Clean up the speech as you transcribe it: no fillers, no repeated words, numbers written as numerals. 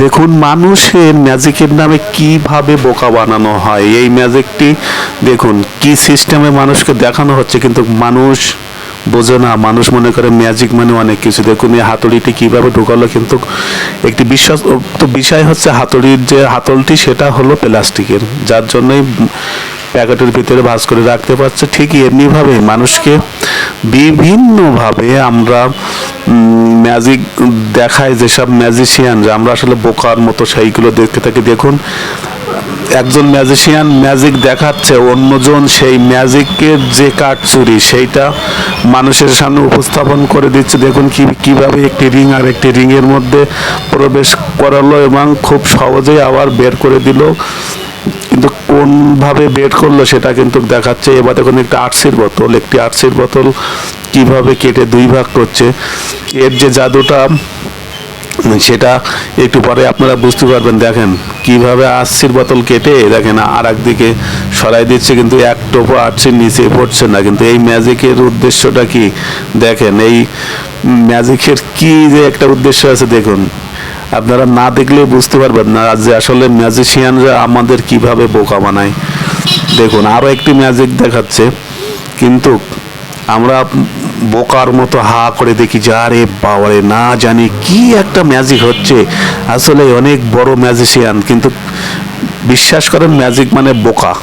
দেখুন মানুষের ম্যাজিকের নামে কিভাবে বোকা বানানো হয়। এই ম্যাজিকটি দেখুন কি সিস্টেমে মানুষকে দেখানো হচ্ছে, কিন্তু মানুষ বোঝে না। মানুষ মনে করে ম্যাজিক মানে অনেক কিছু। দেখুন এই হাতুড়িটি কিভাবে ঢোকালো, কিন্তু একটি বিশ্বাস তো বিষয় হচ্ছে হাতুড়ির যে হাতলটি সেটা হলো প্লাস্টিকের, যার জন্যই প্যাকেটের ভিতরে ভাঁজ করে রাখতে পারছে। ঠিকই এমনিভাবে মানুষকে বিভিন্নভাবে আমরা ম্যাজিক দেখায় যেসব ম্যাজিশিয়ান, যে আমরা আসলে বোকার মতো সেইগুলো দেখতে থাকি। দেখুন একজন ম্যাজিশিয়ান ম্যাজিক দেখাচ্ছে, অন্যজন সেই ম্যাজিকের যে কাঠচুরি সেইটা মানুষের সামনে উপস্থাপন করে দিচ্ছে। দেখুন কিভাবে একটি রিং আর একটি রিংয়ের মধ্যে প্রবেশ করালো এবং খুব সহজেই আবার বের করে দিল, কিন্তু কোনভাবে বের করলো সেটা কিন্তু দেখাচ্ছে। এবার দেখুন একটি আরসির বোতল কিভাবে কেটে দুই ভাগ করছে। এর যে জাদুটা সেটা একটু পরে আপনারা বুঝতে পারবেন। দেখেন কিভাবে আরসির বোতল কেটে দেখেন আর একদিকে সরাই দিচ্ছে, কিন্তু এক টোপো আরসির নিচে পড়ছে না। কিন্তু এই ম্যাজিকের উদ্দেশ্যটা কি দেখেন, এই ম্যাজিকের কি যে একটা উদ্দেশ্য আছে দেখুন, আপনারা না দেখলেও বুঝতে পারবেন না যে আসলে ম্যাজিশিয়ানরা আমাদের কিভাবে বোকা বানায়। দেখুন আরও একটি ম্যাজিক দেখাচ্ছে, কিন্তু আমরা বোকার মতো হা করে দেখি যে আরে বাবারে না জানি কি একটা ম্যাজিক হচ্ছে, আসলে অনেক বড় ম্যাজিশিয়ান। কিন্তু বিশ্বাস করেন ম্যাজিক মানে বোকা।